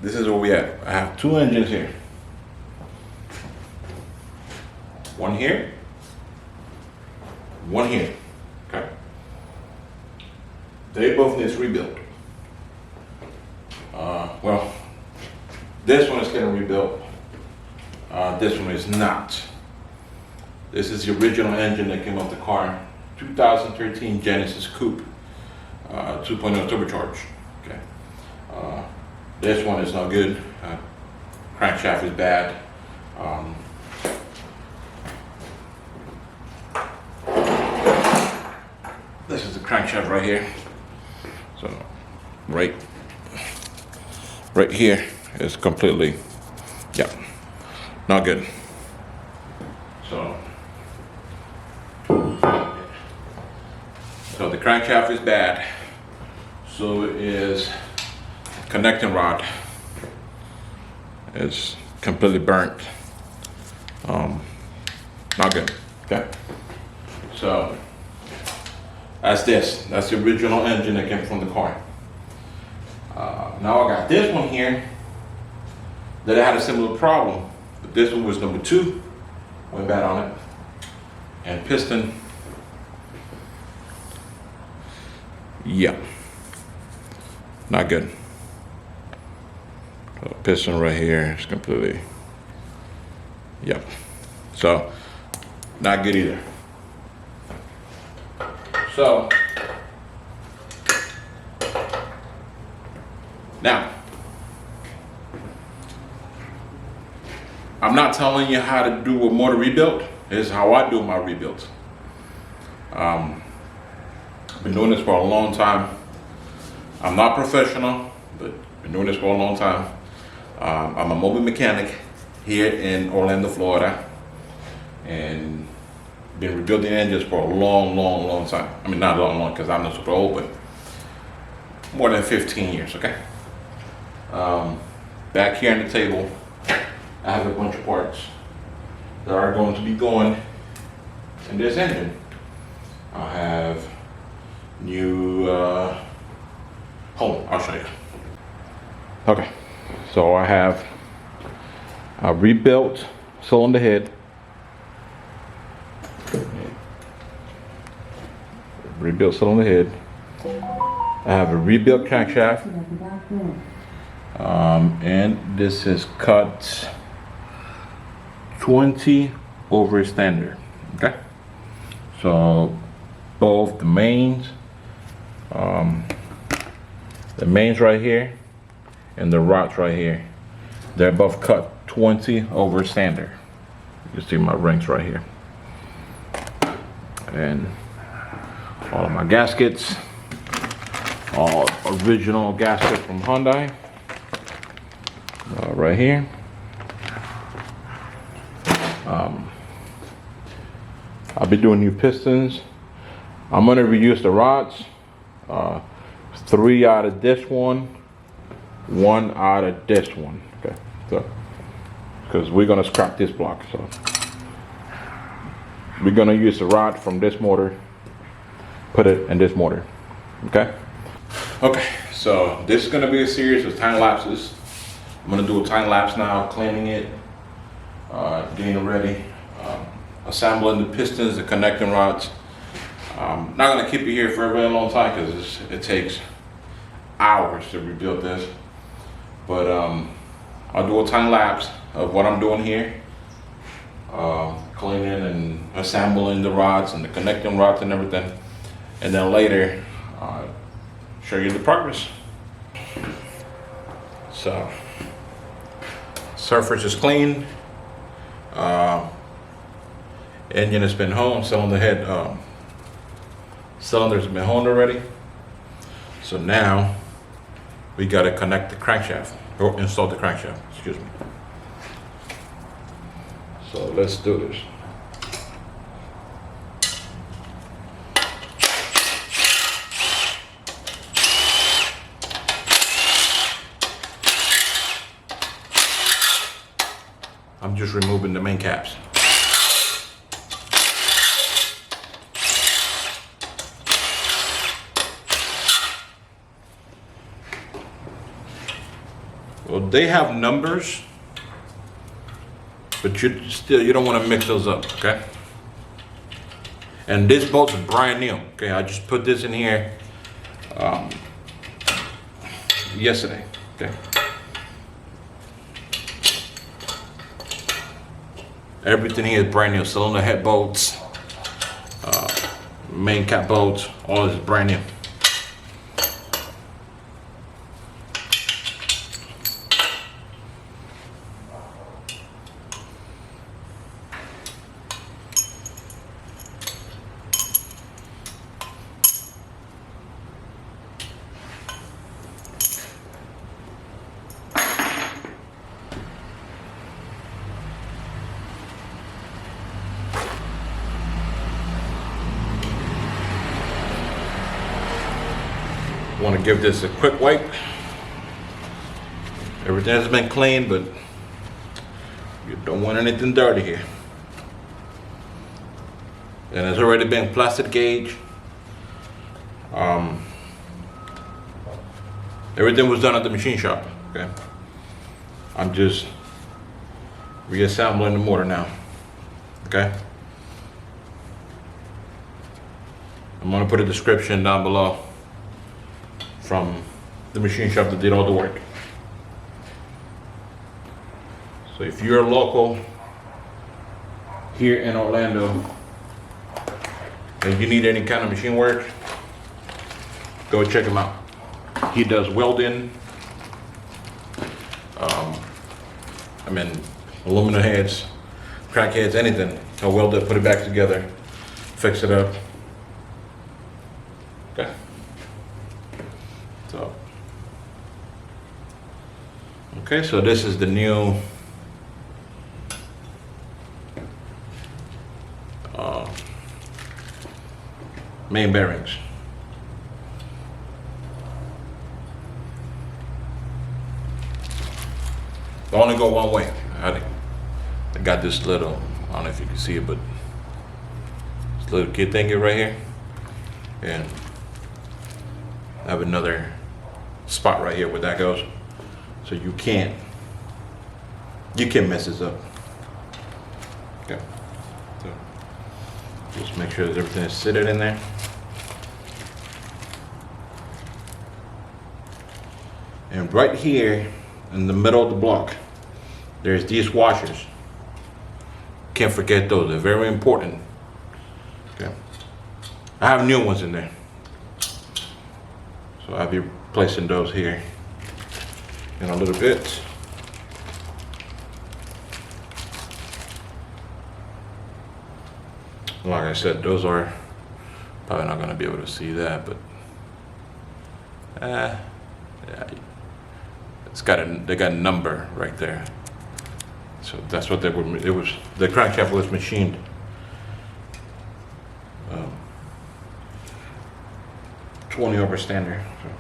this is where we at. I have two engines here. One here, one here, okay? They both need rebuilt. Well, this one is getting rebuilt. This one is not. This is the original engine that came off the car. 2013 Genesis Coupe, 2.0 turbocharged. Okay. This one is not good. Crankshaft is bad. This is the crankshaft right here. So, right here is completely, yeah, not good. So the crankshaft is bad. So is connecting rod. It's completely burnt. Not good. Okay. So that's this. That's the original engine that came from the car. Now I got this one here that I had a similar problem, but this one was number 2. Went bad on it. And piston, yeah, not good. So piston right here is completely, yep. So not good either. So now, I'm not telling you how to do a motor rebuild. This is how I do my rebuilds. I've been doing this for a long time. I'm not professional, but been doing this for a long time. I'm a mobile mechanic here in Orlando, Florida, and been rebuilding engines for a long time. I mean, not long, because I'm not super old, but more than 15 years, okay? Back here on the table, I have a bunch of parts that are going to be going in this engine. I have new, hold on, I'll show you. Okay, so I have a rebuilt cylinder head, rebuilt cylinder head. I have a rebuilt crankshaft, and this is cut 20 over standard. Okay, so both the mains right here and the rods right here, they're both cut 20 over standard. You can see my rings right here, and all of my gaskets, all original gasket from Hyundai, right here. I'll be doing new pistons. I'm gonna reuse the rods. 3 out of this one, 1 out of this one. Okay, so because we're gonna scrap this block, so we're gonna use the rod from this motor, put it in this motor. Okay. Okay. So this is gonna be a series of time lapses. I'm gonna do a time lapse now, cleaning it, getting it ready, assembling the pistons, the connecting rods. Not gonna keep you here for a very long time because it takes hours to rebuild this. But I'll do a time lapse of what I'm doing here, cleaning and assembling the rods and the connecting rods and everything, and then later show you the progress. So surface is clean. Engine has been honed, cylinder head, cylinder's been honed already. So now we gotta connect the crankshaft, or install the crankshaft, excuse me. So let's do this. I'm just removing the main caps. Well, they have numbers, but you don't want to mix those up, okay? And this bolt's brand new, okay? I just put this in here yesterday, okay? Everything here is brand new. Cylinder head bolts, main cap bolts, all is brand new. Want to give this a quick wipe. Everything has been cleaned, but you don't want anything dirty here. And it's already been plastic gauge. Everything was done at the machine shop. Okay, I'm just reassembling the motor now. Okay, I'm gonna put a description down below from the machine shop that did all the work. So if you're local here in Orlando and you need any kind of machine work, go check him out. He does welding, aluminum heads, crack heads, anything. He'll weld it, put it back together, fix it up. Okay. So this is the new main bearings. They only go one way. I got this little, I don't know if you can see it, but this little kid thing right here, and I have another spot right here where that goes. So you can't mess this up. Okay. So just make sure that everything is seated in there. And right here in the middle of the block, there's these washers. Can't forget those, they're very important. Okay. I have new ones in there. So I'll be placing those here in a little bit. Like I said, those are probably not going to be able to see that, but yeah, they got a number right there. So that's what they were. It was the crankshaft was machined 20 over standard, so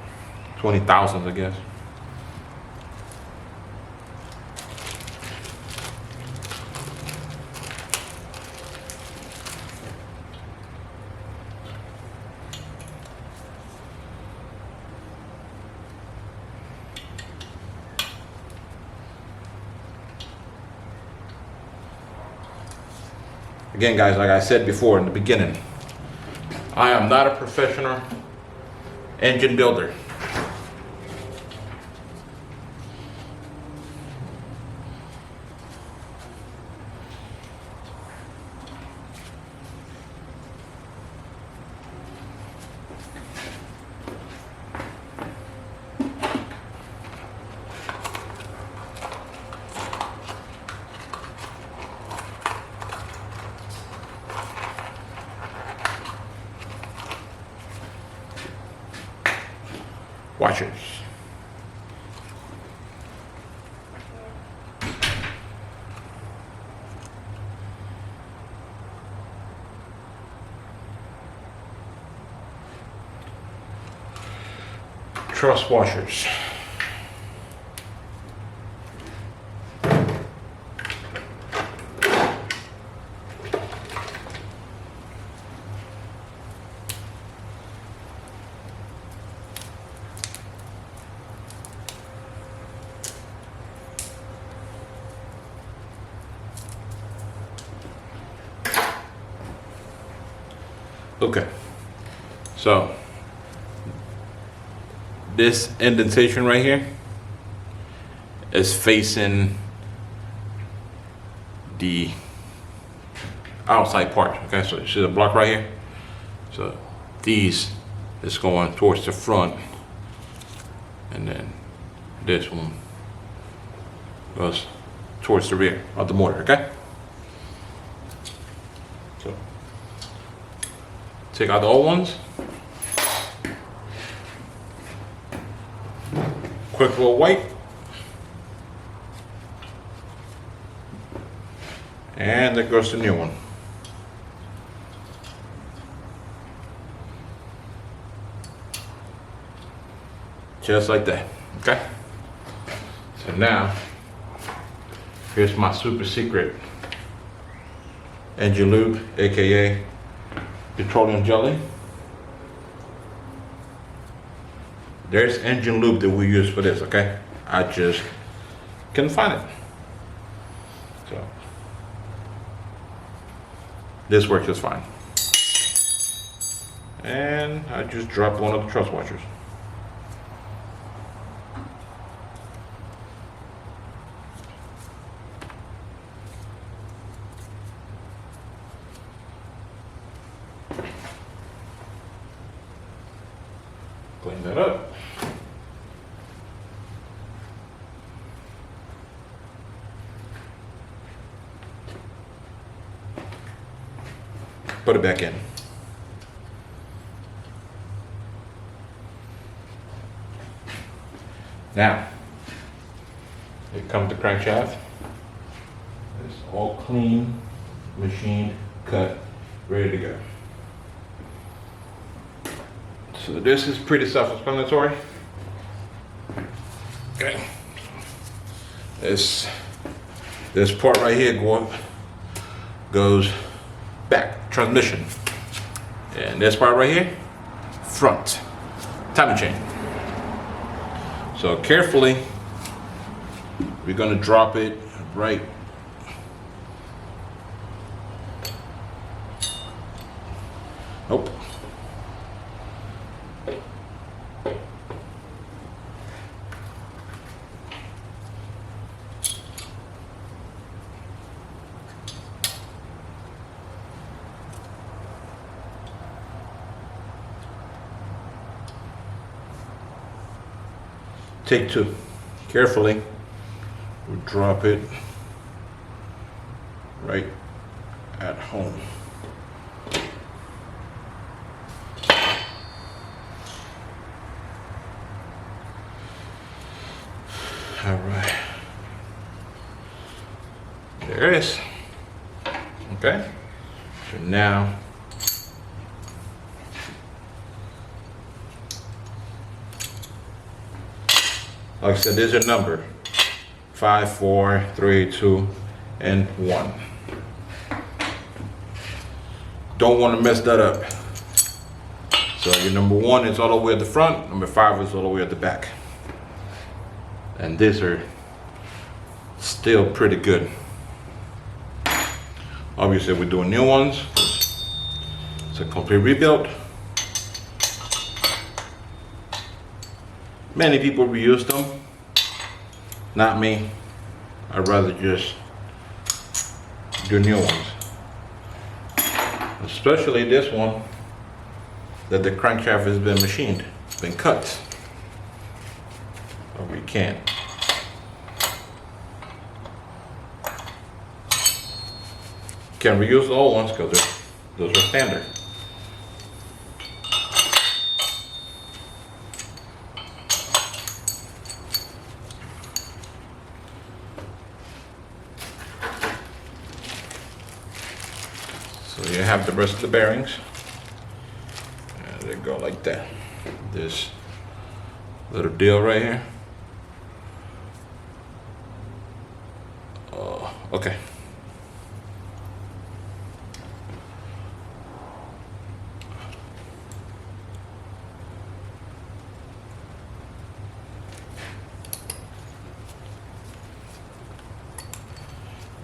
20,000, I guess. Again, guys, like I said before in the beginning, I am not a professional engine builder. Washers. Truss washers. Okay, so this indentation right here is facing the outside part. Okay, so you see the block right here? So these is going towards the front, and then this one goes towards the rear of the motor. Okay, so take out the old ones. Quick little wipe. And there goes the new one. Just like that, okay? So now, here's my super secret engine lube, AKA petroleum jelly. There's engine lube that we use for this, okay? I just couldn't find it. So, this works just fine. And I just dropped one of the truss washers. Clean that up. Put it back in. Now, here comes the crankshaft. It's all clean, machined, cut, ready to go. So this is pretty self-explanatory. Okay. This part right here goes back, transmission. And this part right here, front, timing chain. So carefully, we're gonna drop it right. Nope. Take two. Carefully, we drop it right at home. All right. There it is. Okay. So now, like I said, there's a number 5, 4, 3, 2, and 1. Don't want to mess that up. So your number 1 is all the way at the front, number 5 is all the way at the back. And these are still pretty good. Obviously we're doing new ones. It's a complete rebuild. Many people reuse them, not me. I'd rather just do new ones. Especially this one, that the crankshaft has been machined, it's been cut. But we can't. Can't reuse the old ones because those are standard. So you have the rest of the bearings, and they go like that. This little deal right here. Okay.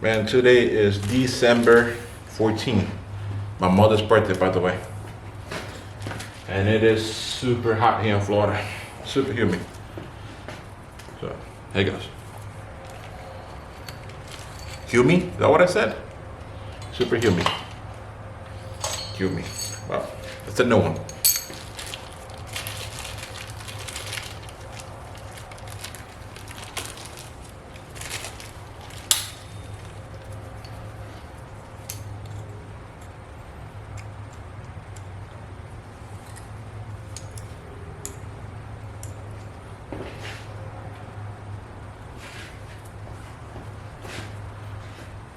Man, today is December 14th. My mother's birthday, by the way. And it is super hot here in Florida, super humid. So, here it goes. Humid, is that what I said? Super humid. Humid, well, that's a new one.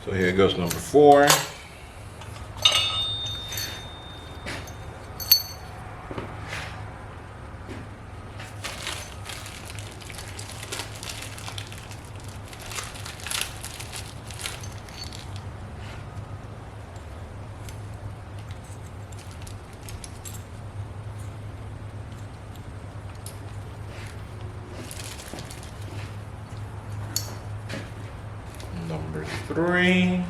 So here goes number 4. Number 3.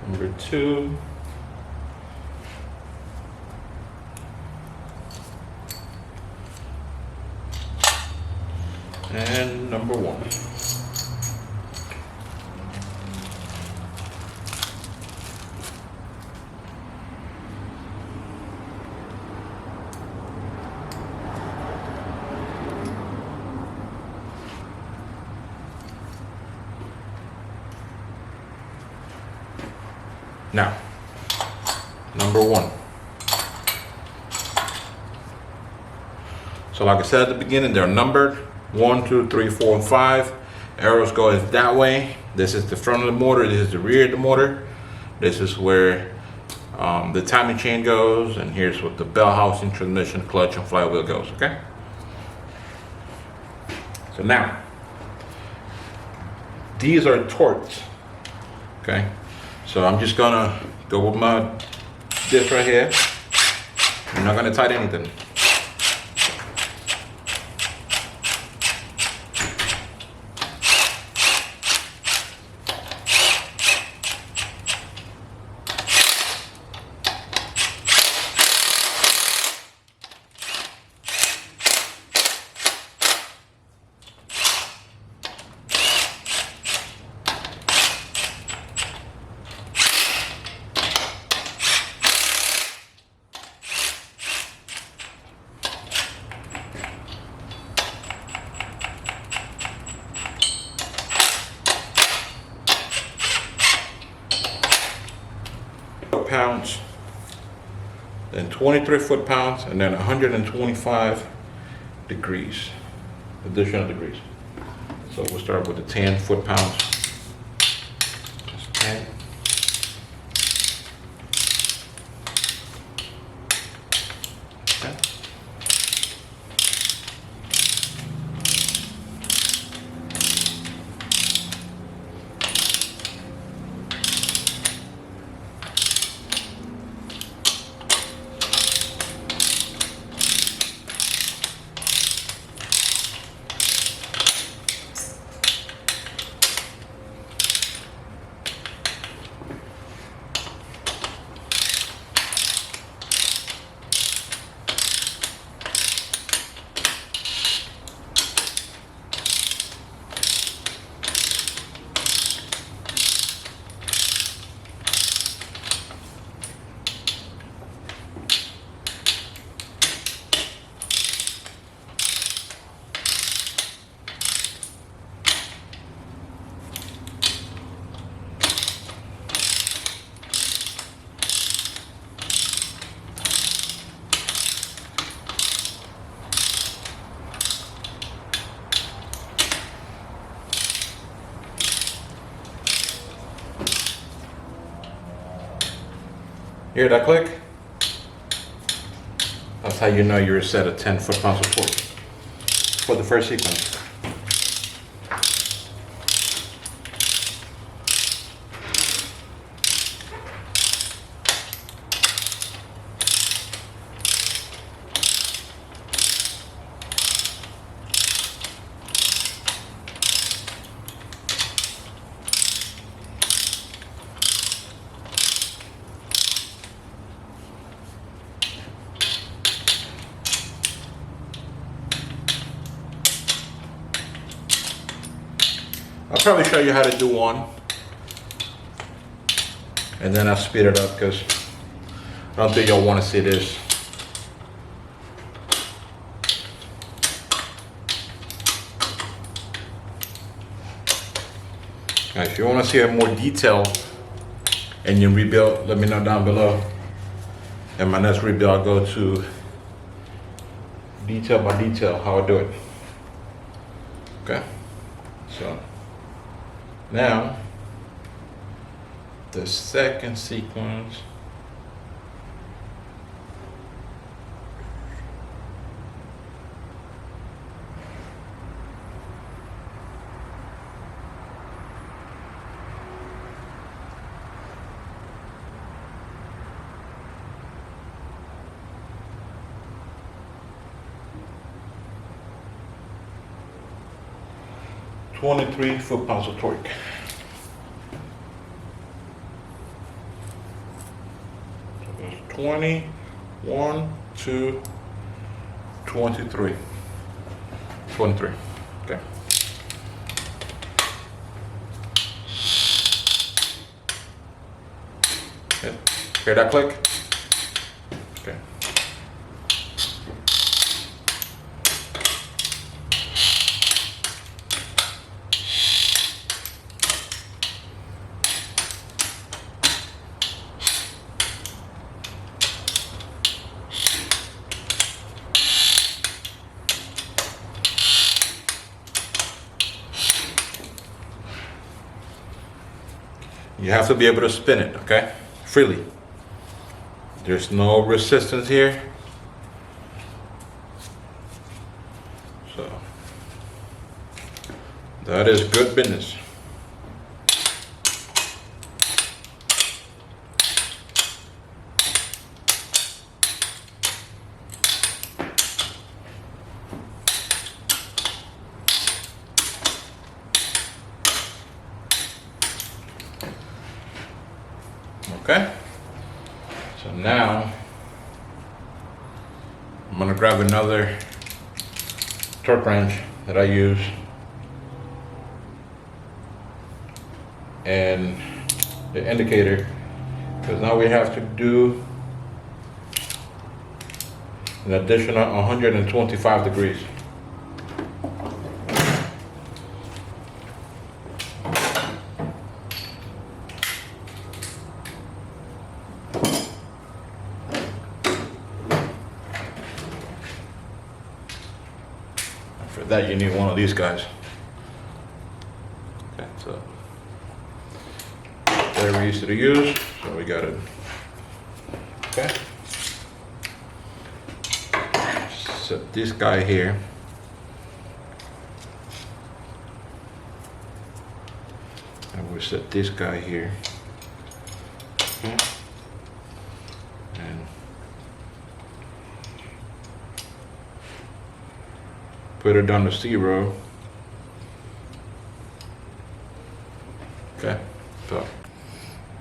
Number 2. And number 1. Now, number 1. So like I said at the beginning, they're numbered 1, 2, 3, 4, and 5. Arrows go that way. This is the front of the motor. This is the rear of the motor. This is where the timing chain goes, and here's what the bell housing, transmission, clutch, and flywheel goes. Okay. So now, these are torques. Okay. So I'm just gonna go with my disc right here. I'm not gonna tighten anything. Pounds, then 23 foot-pounds, and then 125 degrees, additional degrees. So we'll start with the 10 foot-pounds. 10. Okay. Hear that click? That's how you know you're a set of 10 foot-pounds of torque. for the first sequence. I'll probably show you how to do one, and then I'll speed it up because I don't think y'all want to see this. Now, if you want to see a more detail in your rebuild, let me know down below. And my next rebuild, I'll go to detail by detail how I do it. Okay, so now the second sequence. "23 foot-pounds of torque." So there's 20, 1, 2, 23. 23. Okay. Okay. Hear that click? Okay. You have to be able to spin it, okay? Freely. There's no resistance here. So that is good business. Okay, so now I'm gonna grab another torque wrench that I use and the indicator, because now we have to do an additional 125 degrees. For that, you need one of these guys. Okay, so very easy to use. So we got it. Okay. Set this guy here. And we'll set this guy here. Okay. And put it down to 0.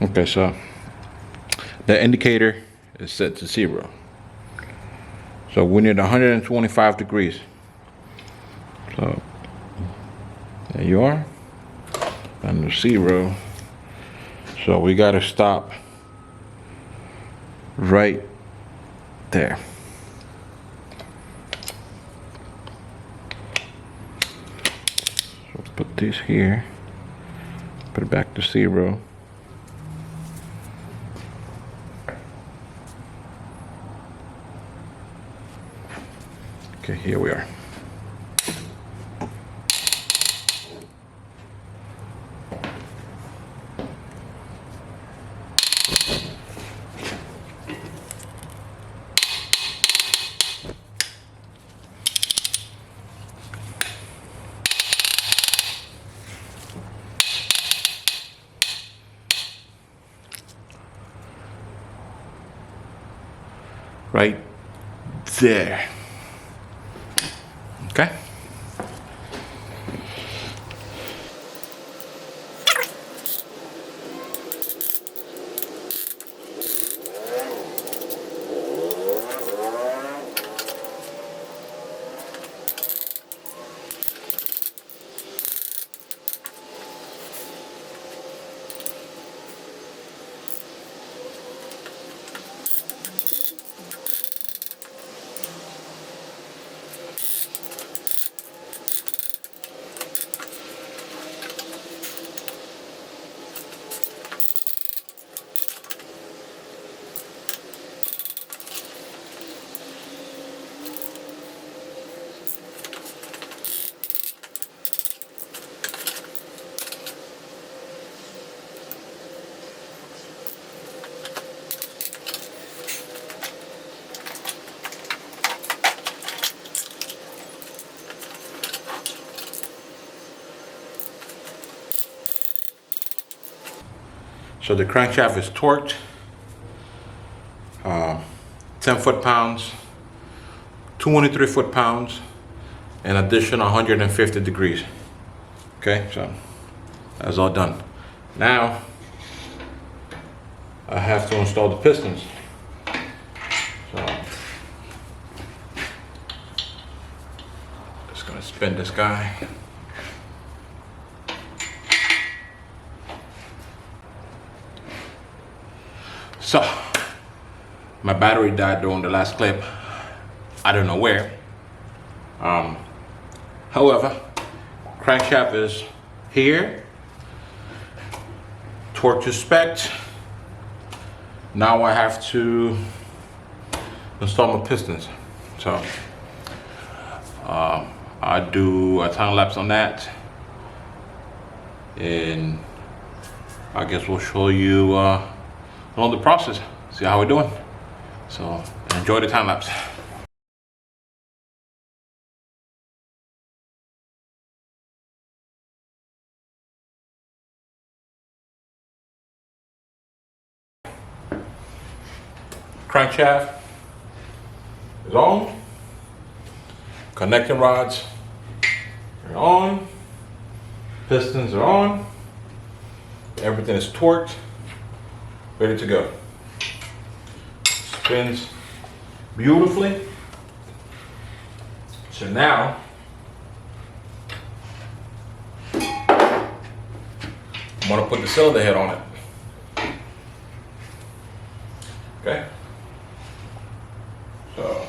Okay, so the indicator is set to 0. So we need 125 degrees. So there you are, under 0. So we got to stop right there. So put this here, put it back to 0. Okay, here we are. right there. Okay. So the crankshaft is torqued, 10 foot-pounds, 23 foot-pounds, and additional 150 degrees. Okay, so that's all done. Now, I have to install the pistons. So, just gonna spin this guy. So, my battery died during the last clip. I don't know where. However, crankshaft is here, torque to spec. Now I have to install my pistons. So, I do a time lapse on that, and I guess we'll show you along the process, see how we're doing. So enjoy the time lapse. Crankshaft is on. Connecting rods are on. Pistons are on. Everything is torqued, ready to go. Spins beautifully. So now, I'm gonna put the cylinder head on it. Okay. So,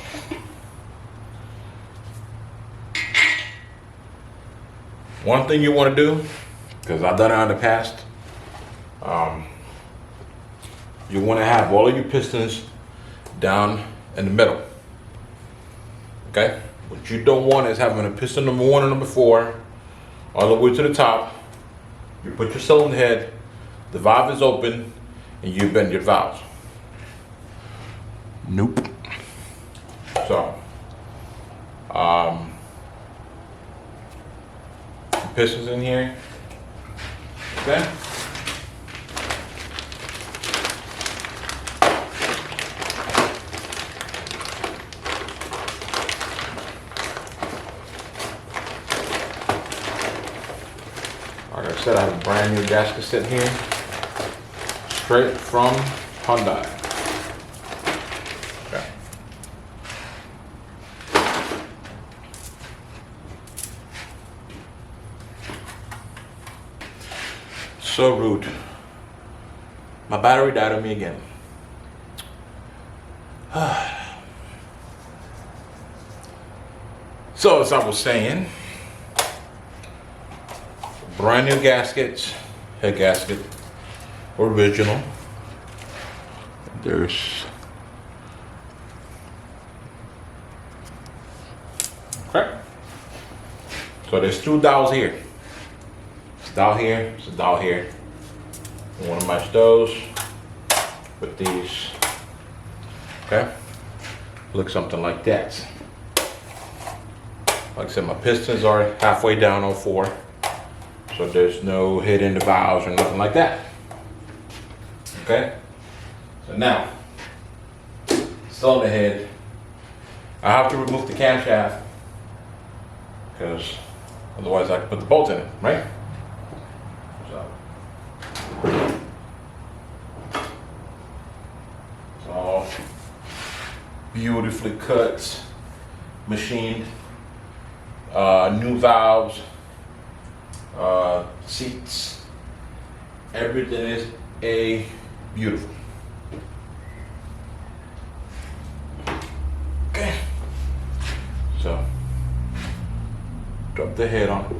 one thing you want to do, because I've done it in the past, you want to have all of your pistons down in the middle. Okay? What you don't want is having a piston number 1 and number 4 all the way to the top. You put your cylinder head, the valve is open, and you bend your valves. Nope. So, pistons in here. Okay. Like I said, I have a brand new gasket set here, straight from Hyundai. Okay. So rude. My battery died on me again. So as I was saying, brand new gaskets, head gasket, original. There's okay. So there's 2 dowels here. It's a dowel here, it's a dowel here. You want to match those with these. Okay, look something like that. Like I said, my pistons are halfway down on 4. So there's no hit in the valves or nothing like that. Okay? So now, cylinder head. I have to remove the camshaft because otherwise I can put the bolts in it, right? So it's all beautifully cut, machined, new valves, seats, everything is beautiful. Okay, so drop the head on it.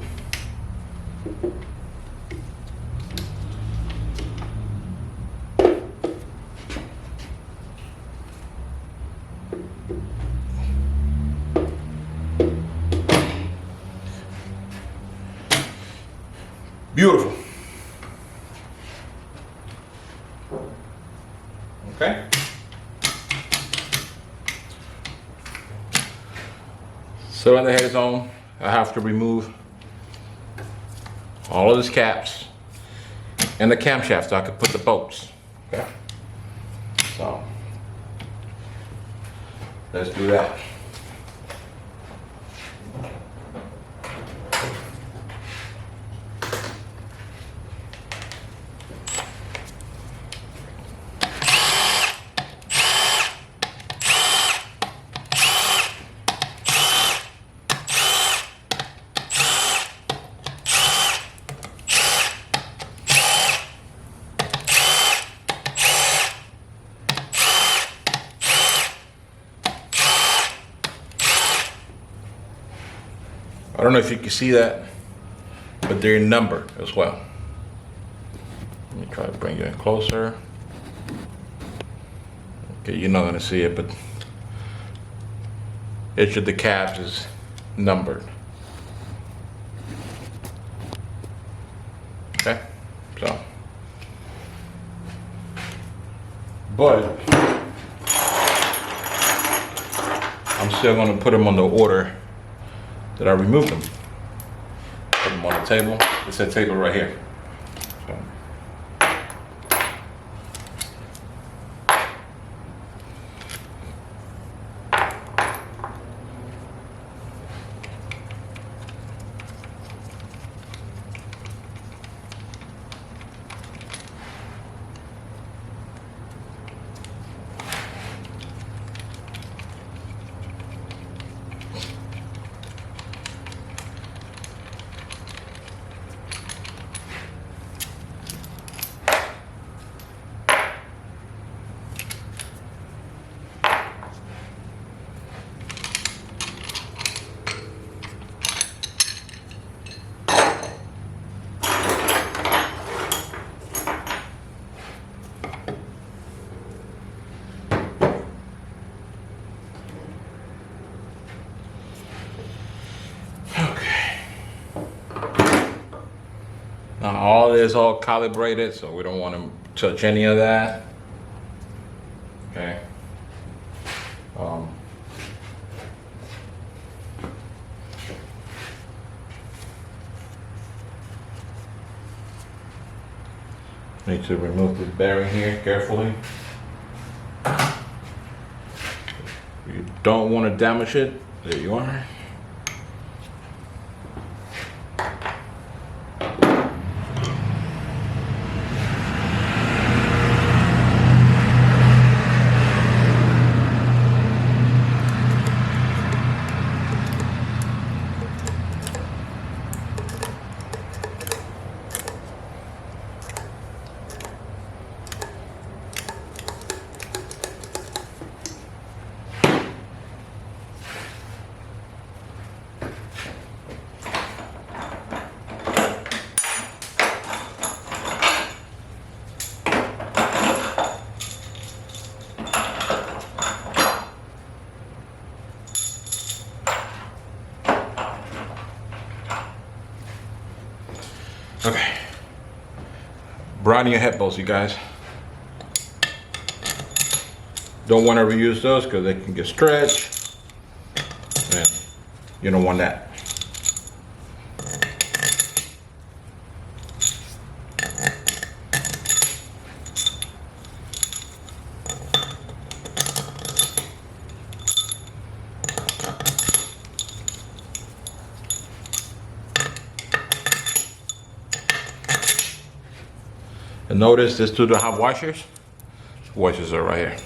Beautiful. Okay. Cylinder head is on. I have to remove all of these caps and the camshaft so I can put the bolts. Okay. So let's do that. I don't know if you can see that, but they're numbered as well. Let me try to bring you in closer. Okay, you're not gonna see it, but each of the caps is numbered. Okay, so. But I'm still gonna put them on the order that I removed them. Put them on the table. It's a table right here. So. Now all this all calibrated, so we don't want to touch any of that. Okay. Need to remove this bearing here carefully. You don't want to damage it. There you are. Okay. Brownie your head bolts, you guys. Don't want to reuse those because they can get stretched. And you don't want that. And notice this two don't have washers. Washers are right here.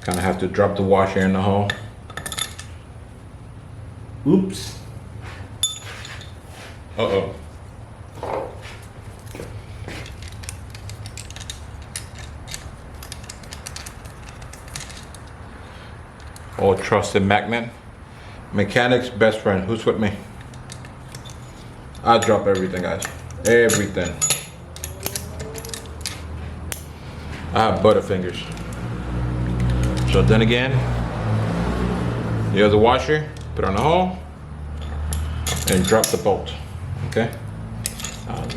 Kind of have to drop the washer in the hole. Oops. Uh-oh. Old trusted magnet. Mechanic's best friend. Who's with me? I drop everything, guys. Everything. I have butterfingers. So then again, here's the washer. Put on the hole and drop the bolt. Okay.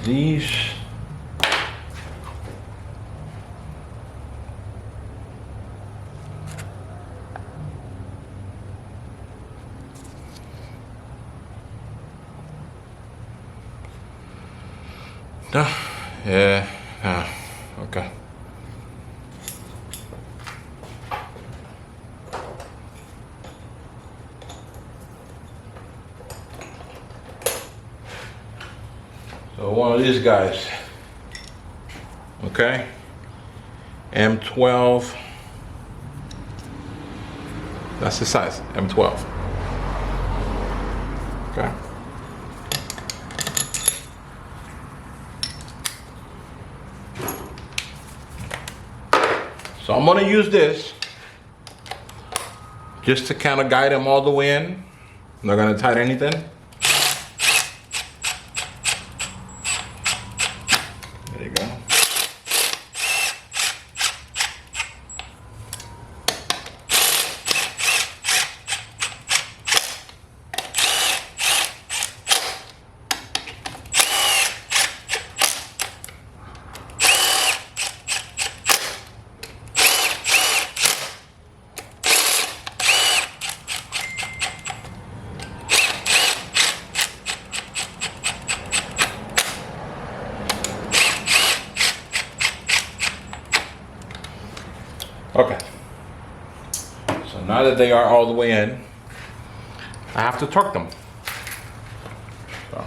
These. Yeah. Okay. So one of these guys, okay, M12, that's the size, M12, okay. So I'm gonna use this just to kind of guide them all the way in. I'm not gonna tighten anything. There you go. Okay, so now that they are all the way in, I have to torque them. So.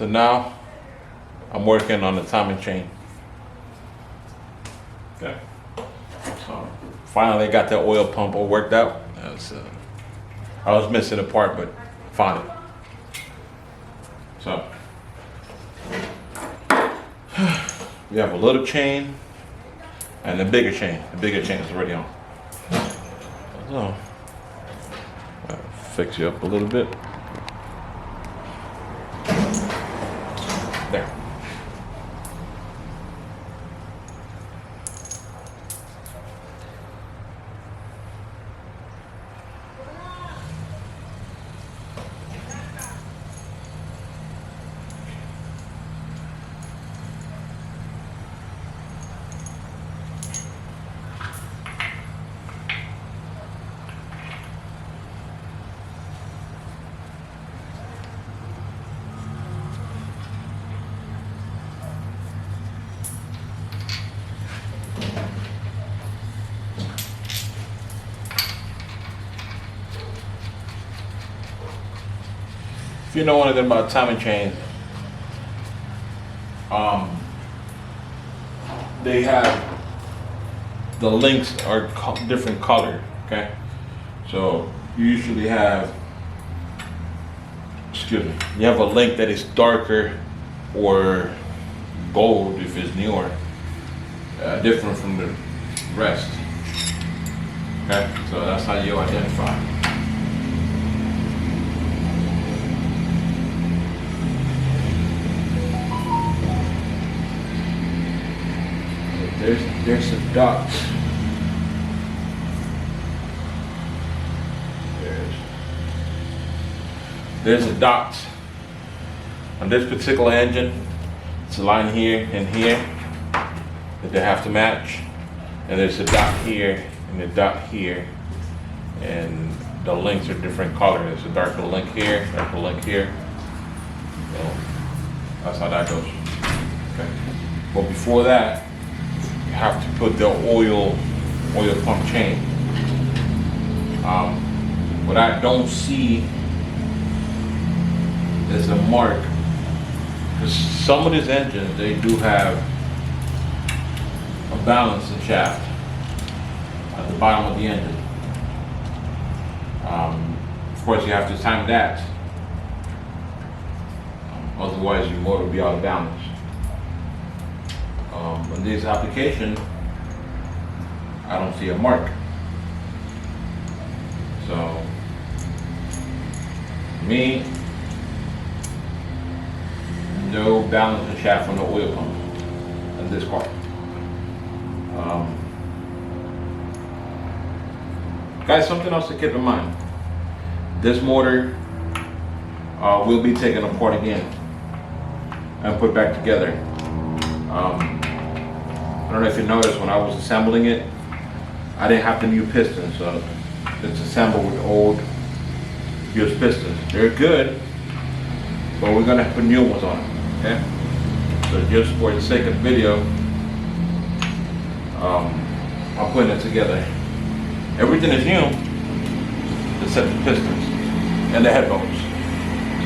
So now I'm working on the timing chain. Okay. So finally got that oil pump all worked out. I was missing a part, but found it. So we have a little chain and a bigger chain. The bigger chain is already on. So I'll fix you up a little bit. There. If you know anything about timing chains, they have the links are different color. Okay, so you usually have, excuse me, you have a link that is darker or gold if it's newer, different from the rest. Okay, so that's how you identify. There's some dots. There's a dot on this particular engine. It's a line here and here that they have to match, and there's a dot here and a dot here, and the links are different color. There's a darker link here, darker link here. So that's how that goes. Okay. But before that, you have to put the oil pump chain. What I don't see is a mark, because some of these engines, they do have a balancing shaft at the bottom of the engine. Of course, you have to time that, otherwise your motor will be out of balance. In this application, I don't see a mark. So, me, no balancing shaft on the oil pump in this car. Guys, something else to keep in mind. This motor will be taken apart again and put back together. I don't know if you noticed, when I was assembling it, I didn't have the new pistons, so it's assembled with old used pistons. They're good, but we're gonna put new ones on them, okay? So just for the sake of the video, I'm putting it together. Everything is new, except the pistons and the head bolts.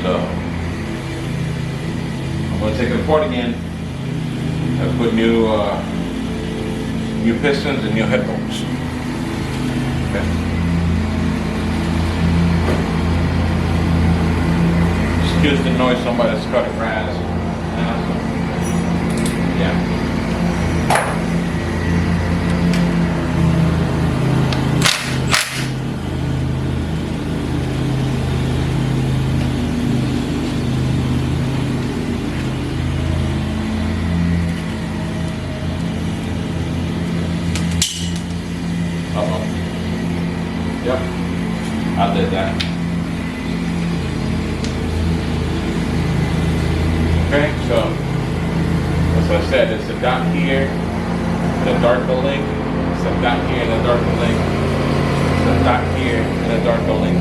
So I'm gonna take it apart again and put new pistons and new head bolts. Okay. Excuse the noise, somebody's cutting grass. Yeah. Yep, I did that. Okay, so as I said, it's a dot here, and a darker link. It's a dot here and a darker link. It's a dot here and a darker link.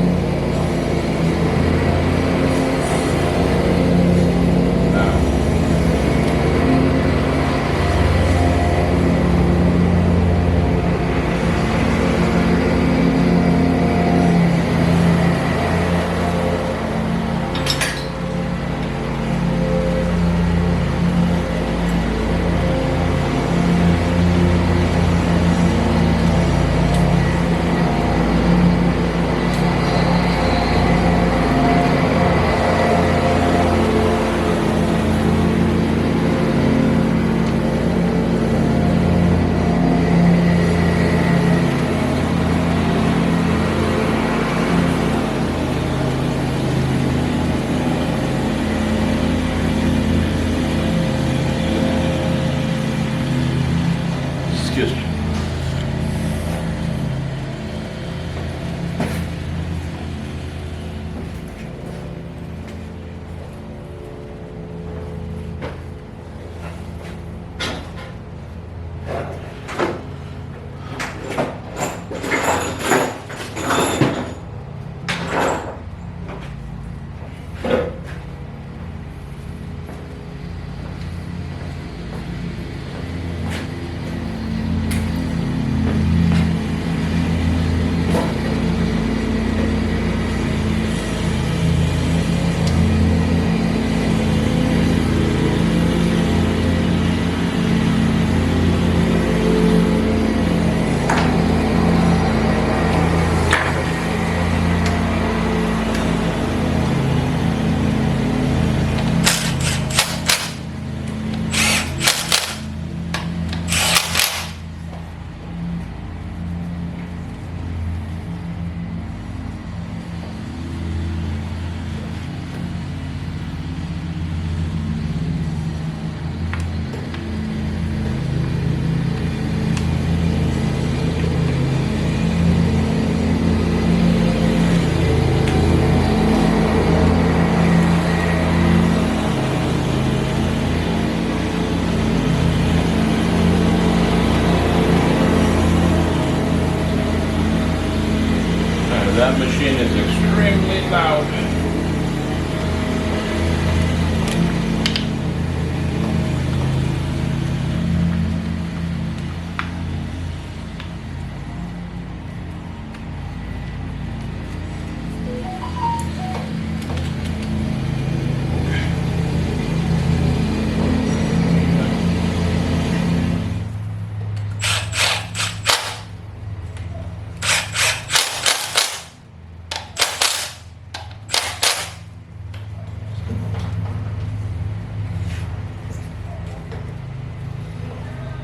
Excuse me. That machine is extremely loud.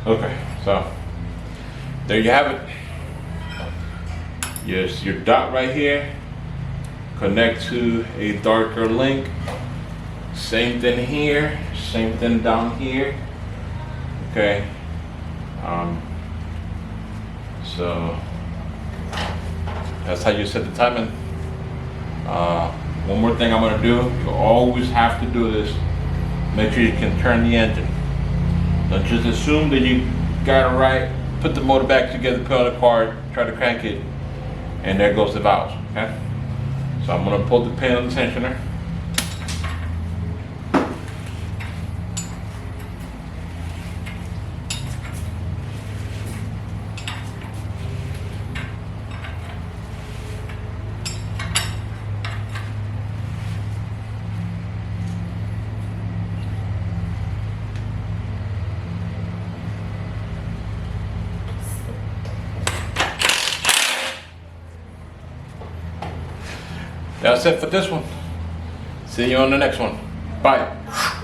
Okay, so there you have it. Yes, your dot right here, connect to a darker link. Same thing here, same thing down here. Okay, so that's how you set the timing. One more thing I'm gonna do, you always have to do this. Make sure you can turn the engine. Don't just assume that you got it right, put the motor back together, put on the car, try to crank it, and there goes the valves, okay? So I'm gonna pull the pin on the tensioner. That's it for this one. See you on the next one. Bye.